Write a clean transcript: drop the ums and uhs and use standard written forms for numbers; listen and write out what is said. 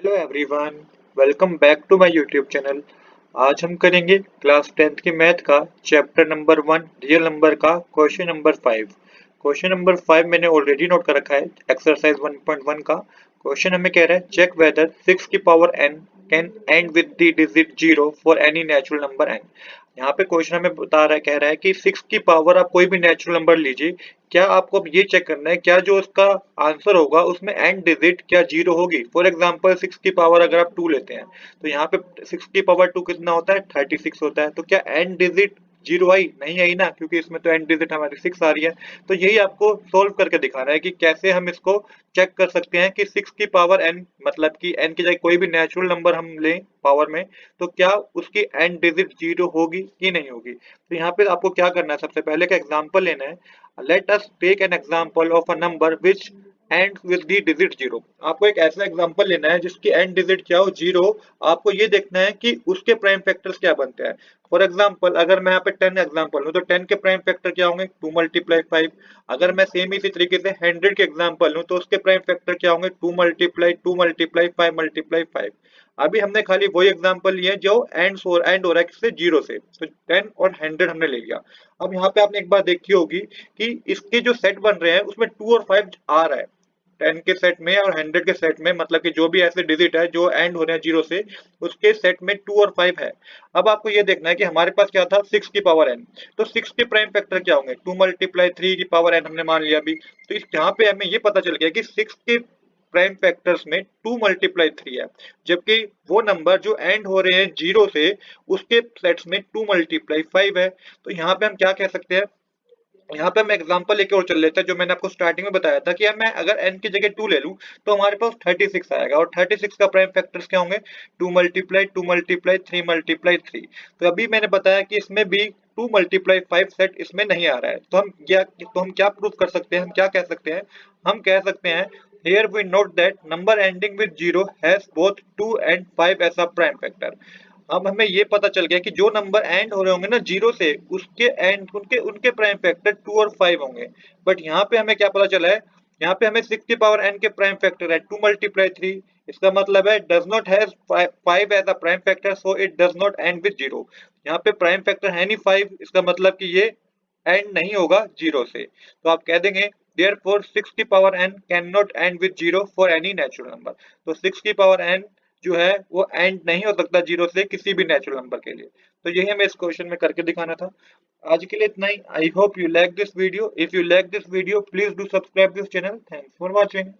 Hello everyone, welcome back to my YouTube channel. आज हम करेंगे क्लास 10th की मैथ का चैप्टर नंबर 1 रियल नंबर का क्वेश्चन नंबर 5। क्वेश्चन नंबर 5 मैंने ऑलरेडी नोट कर रखा है एक्सरसाइज 1.1 का। क्वेश्चन हमें कह रहा है चेक वेदर 6 की power n can and with the digit 0 for any natural number n। यहाँ पे क्वेश्चन हमें बता रहा है, कह रहा है कि 6 की पावर आप कोई भी नेचुरल नंबर लीजिए, क्या आपको अब ये चेक करना है क्या जो उसका आंसर होगा उसमें एंड डिजिट क्या जीरो होगी। फॉर एग्जांपल 6 की पावर अगर आप 2 लेते हैं तो यहाँ पे 6 की पावर 2 कितना होता है 36 होता है, तो क्या एंड डिजिट जीरो आई नहीं आई ना, क्योंकि इसमें तो एंड डिजिट हमारी 6 आ रही है। तो यही आपको सोल्व करके दिखाना है कि कैसे हम इसको चेक कर सकते हैं कि 6 की पावर n मतलब कि n की जगह कोई भी नेचुरल नंबर हम लें पावर में, तो क्या उसकी एंड डिजिट जीरो होगी कि नहीं होगी। तो यहाँ पे आपको क्या करना है, सबसे पहले का एग्जांपल लेना है। Let us take an example of a number which ends with the digit 0। आपको एक ऐसा एग्जांपल लेना है जिसकी एंड डिजिट क्या हो, जीरो। आपको ये देखना है कि उसके प्राइम फैक्टर्स क्या बनते हैं। फॉर एग्जांपल अगर मैं यहाँ पे 10 एग्जांपल लूँ तो 10 के प्राइम फैक्टर क्या होंगे 2 मल्टीप्लाई 5। अगर मैं सेम इसी तरीके से 100 के एग्जांपल लूँ तो उसके प्राइम फैक्टर क्या होंगे 2 मल्टीप्लाई 5 मल्टीप्लाई 5। अभी हमने खाली वही एग्जांपल लिए जो एंड हो रहा है किससे, जीरो से, तो 10 और 100 हमने ले लिया। अब यहाँ पे आपने एक बार देखी होगी कि इसके जो सेट बन रहे हैं उसमें 2 और 5 आ रहा है 10 के सेट में और 100 के सेट में, मतलब कि जो भी ऐसे डिजिट है जो एंड हो रहे हैं जीरो से उसके सेट में 2 और 5 है। अब आपको ये देखना है कि हमारे पास क्या था 6 की पावर n, तो 6 के प्राइम फैक्टर क्या होंगे 2 मल्टीप्लाई 3 की पावर n हमने मान लिया अभी। तो इस यहाँ पे हमें ये पता चल गया कि 6 के प्राइम फैक्टर्स में 2 मल्टीप्लाई 3 है, जबकि वो नंबर जो एंड हो रहे हैं जीरो से उसके सेट्स में 2 मल्टीप्लाई 5 है। तो यहाँ पे हम क्या कह सकते हैं, यहाँ पे हम एग्जांपल लेके और चल लेते हैं जो मैंने आपको स्टार्टिंग में बताया था कि अब मैं अगर n की जगह 2 ले लूं तो हमारे पास 36 आएगा, और 36 का प्राइम फैक्टर्स क्या होंगे 2 मल्टीप्लाई 3 मल्टीप्लाई 3। तो अभी मैंने बताया कि इसमें भी 2 मल्टीप्लाई 5 सेट इसमें नहीं आ रहा है, तो हम क्या प्रूव कर सकते हैं, हम क्या कह सकते हैं, हम कह सकते हैं here we note that number ending with 0 has both 2 and 5 as a prime factor। अब हमें ये पता चल गया कि जो नंबर एंड हो रहे होंगे ना जीरो से उसके एंड उनके उनके प्राइम फैक्टर 2 और 5 होंगे। बट यहाँ पे हमें क्या पता चला है, यहाँ पे हमें 6 की पावर n के प्राइम फैक्टर है 2 मल्टीप्लाई 3। इसका मतलब है does not have 5 as a prime factor, so it does not end with zero. यहाँ पे प्राइम फैक्टर है नहीं 5, इसका मतलब कि ये एंड नहीं होगा जीरो से। तो आप कह देंगे therefore 6 की power n can not end with zero for any natural number. तो 6 की पावर n जो है वो एंड नहीं हो सकता जीरो से किसी भी नेचुरल नंबर के लिए। तो यही हमें इस क्वेश्चन में करके दिखाना था। आज के लिए इतना ही। I hope you like this video. If you like this video please do subscribe this channel. Thanks for watching.